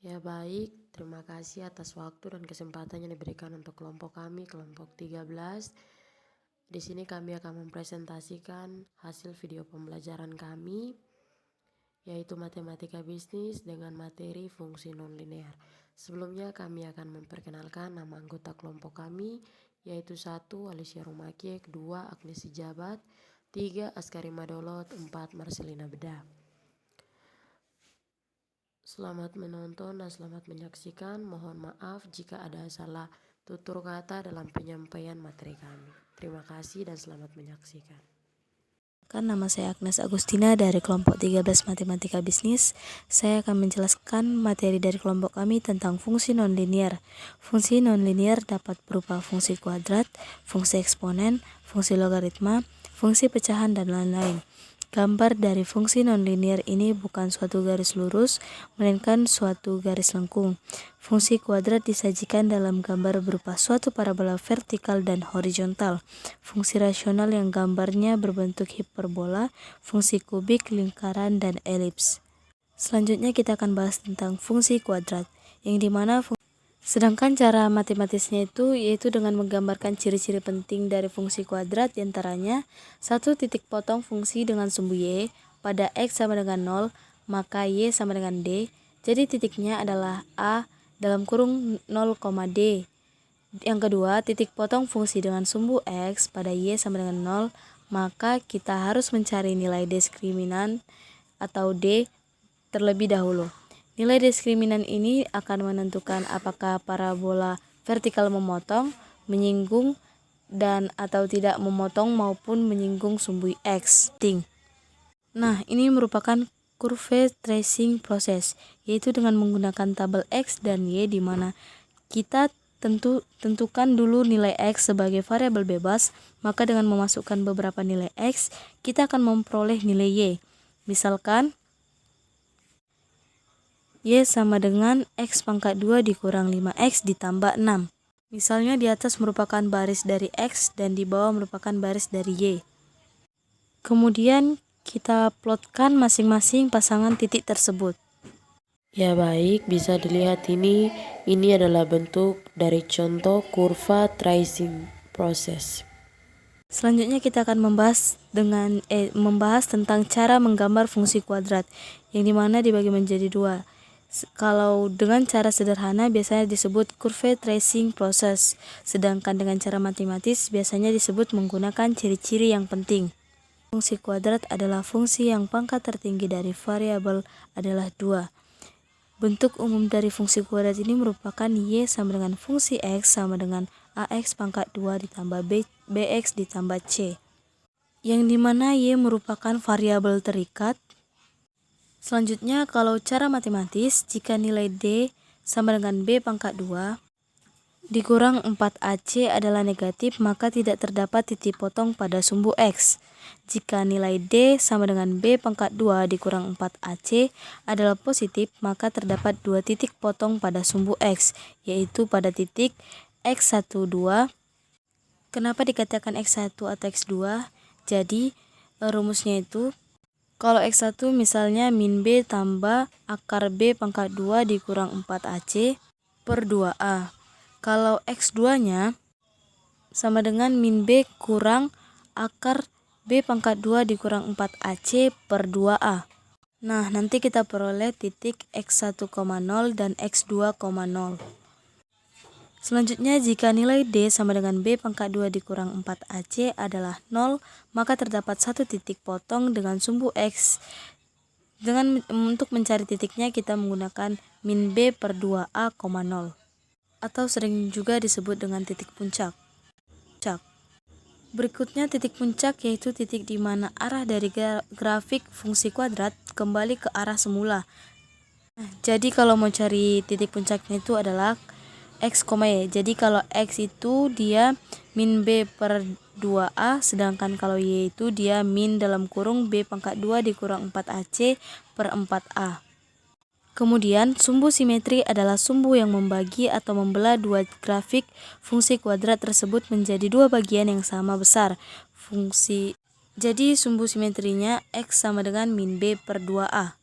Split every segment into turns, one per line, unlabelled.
Ya baik, terima kasih atas waktu dan kesempatan yang diberikan untuk kelompok kami, kelompok 13. Di sini kami akan mempresentasikan hasil video pembelajaran kami, yaitu matematika bisnis dengan materi fungsi nonlinear. Sebelumnya kami akan memperkenalkan nama anggota kelompok kami, yaitu 1. Alicia Rumakiek, 2. Agnes Sijabat, 3. Askari Madolot, 4. Marcelina Bedah. Selamat menonton dan selamat menyaksikan. Mohon maaf jika ada salah tutur kata dalam penyampaian materi kami. Terima kasih dan selamat menyaksikan.
Nama saya Agnes Agustina dari kelompok 13 Matematika Bisnis. Saya akan menjelaskan materi dari kelompok kami tentang fungsi nonlinear. Fungsi nonlinear dapat berupa fungsi kuadrat, fungsi eksponen, fungsi logaritma, fungsi pecahan, dan lain-lain. Gambar dari fungsi nonlinear ini bukan suatu garis lurus, melainkan suatu garis lengkung. Fungsi kuadrat disajikan dalam gambar berupa suatu parabola vertikal dan horizontal. Fungsi rasional yang gambarnya berbentuk hiperbola, fungsi kubik, lingkaran, dan elips. Selanjutnya kita akan bahas tentang fungsi kuadrat, yang dimana sedangkan cara matematisnya yaitu dengan menggambarkan ciri-ciri penting dari fungsi kuadrat, diantaranya 1. Titik potong fungsi dengan sumbu y pada x sama dengan 0, maka y sama dengan d. Jadi titiknya adalah a dalam kurung 0, d. Yang kedua, titik potong fungsi dengan sumbu x pada y sama dengan 0, maka kita harus mencari nilai diskriminan atau d terlebih dahulu. Nilai diskriminan ini akan menentukan apakah parabola vertikal memotong, menyinggung, dan atau tidak memotong maupun menyinggung sumbu x. Nah, ini merupakan kurve tracing proses, yaitu dengan menggunakan tabel x dan y, di mana kita tentukan dulu nilai x sebagai variabel bebas, maka dengan memasukkan beberapa nilai x, kita akan memperoleh nilai y. Misalkan y sama dengan x pangkat 2 dikurang 5x ditambah 6. Misalnya di atas merupakan baris dari x dan di bawah merupakan baris dari y. Kemudian kita plotkan masing-masing pasangan titik tersebut.
Ya baik, bisa dilihat ini adalah bentuk dari contoh kurva tracing proses.
Selanjutnya kita akan membahas tentang cara menggambar fungsi kuadrat, yang dimana dibagi menjadi dua. Kalau dengan cara sederhana biasanya disebut curve tracing process, sedangkan dengan cara matematis biasanya disebut menggunakan ciri-ciri yang penting. Fungsi kuadrat adalah fungsi yang pangkat tertinggi dari variabel adalah 2. Bentuk umum dari fungsi kuadrat ini merupakan y sama dengan fungsi x sama dengan ax pangkat 2 ditambah bx ditambah c, yang dimana y merupakan variabel terikat. Selanjutnya, kalau cara matematis, jika nilai d sama dengan b pangkat 2 dikurang 4ac adalah negatif, maka tidak terdapat titik potong pada sumbu x. Jika nilai d sama dengan b pangkat 2 dikurang 4ac adalah positif, maka terdapat 2 titik potong pada sumbu x, yaitu pada titik x1, 2. Kenapa dikatakan x1 atau x2? Jadi, rumusnya itu kalau x1 misalnya min b tambah akar b pangkat 2 dikurang 4ac per 2a. Kalau x2-nya sama dengan min b kurang akar b pangkat 2 dikurang 4ac per 2a. Nah, nanti kita peroleh titik x1,0 dan x2,0. Selanjutnya, jika nilai d sama dengan b pangkat 2 dikurang 4ac adalah 0, maka terdapat satu titik potong dengan sumbu x. Untuk mencari titiknya kita menggunakan min b per 2a, 0, atau sering juga disebut dengan titik puncak. Berikutnya titik puncak, yaitu titik di mana arah dari grafik fungsi kuadrat kembali ke arah semula. Nah, jadi kalau mau cari titik puncaknya itu adalah x, y. Jadi kalau x itu dia min b per 2a, sedangkan kalau y itu dia min dalam kurung b pangkat 2 dikurang 4ac per 4a. Kemudian sumbu simetri adalah sumbu yang membagi atau membelah dua grafik fungsi kuadrat tersebut menjadi dua bagian yang sama besar. Jadi sumbu simetrinya x sama dengan min b per 2a.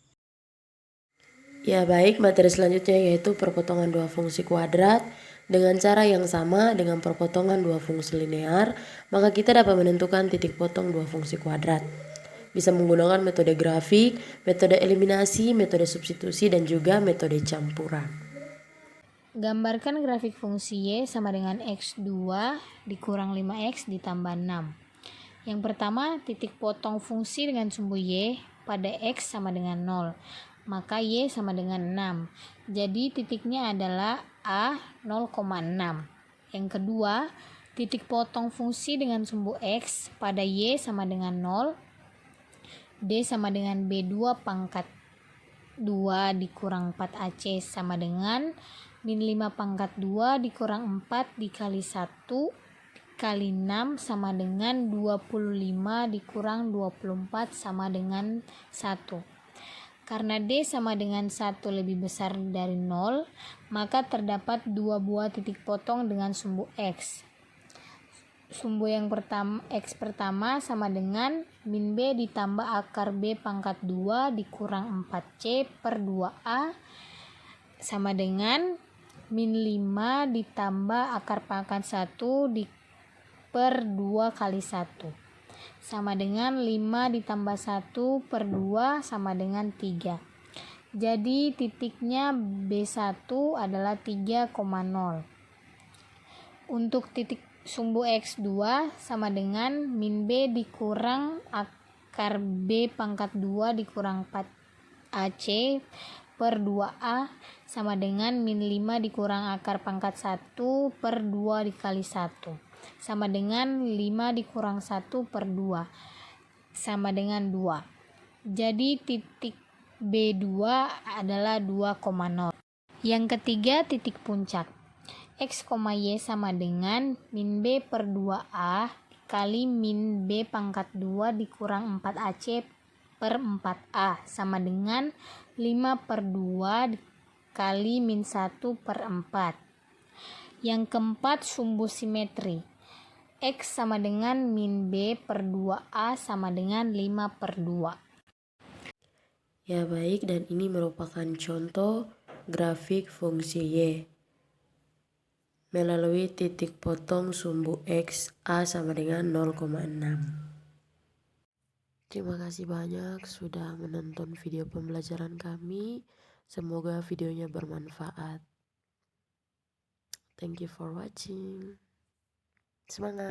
Ya baik, materi selanjutnya yaitu perpotongan dua fungsi kuadrat. Dengan cara yang sama dengan perpotongan dua fungsi linear, maka kita dapat menentukan titik potong dua fungsi kuadrat. Bisa menggunakan metode grafik, metode eliminasi, metode substitusi, dan juga metode campuran.
Gambarkan grafik fungsi Y sama dengan X2 dikurang 5X ditambah 6. Yang pertama, titik potong fungsi dengan sumbu Y pada X sama dengan 0. Maka Y sama dengan 6. Jadi titiknya adalah A 0,6. Yang kedua, titik potong fungsi dengan sumbu X pada Y sama dengan 0. D sama dengan B2 pangkat 2 dikurang 4AC sama dengan min 5 pangkat 2 dikurang 4 dikali 1 kali 6 sama dengan 25 dikurang 24 sama dengan 1. Karena D sama dengan 1 lebih besar dari 0, maka terdapat dua buah titik potong dengan sumbu X. Sumbu yang pertama, X pertama sama dengan min B ditambah akar B pangkat 2 dikurang 4C per 2A sama dengan min 5 ditambah akar pangkat 1 per 2 kali 1 sama dengan 5 ditambah 1 per 2 sama dengan 3. Jadi titiknya B1 adalah 3,0. Untuk titik sumbu X2 sama dengan min B dikurang akar B pangkat 2 dikurang 4AC per 2A sama dengan min 5 dikurang akar pangkat 1 per 2 dikali 1 sama dengan 5 dikurang 1 per 2 sama dengan 2. Jadi titik B2 adalah 2,0. Yang ketiga, titik puncak. X, Y sama dengan min B per 2A dikali min B pangkat 2 dikurang 4AC per 4A sama dengan 5 per 2 dikali min 1 per 4. Yang keempat, sumbu simetri. X sama dengan min B per 2A sama dengan 5 per 2.
Ya baik, dan ini merupakan contoh grafik fungsi Y melalui titik potong sumbu X A sama dengan 0,6. Terima kasih banyak sudah menonton video pembelajaran kami. Semoga videonya bermanfaat. Thank you for watching. Semangat!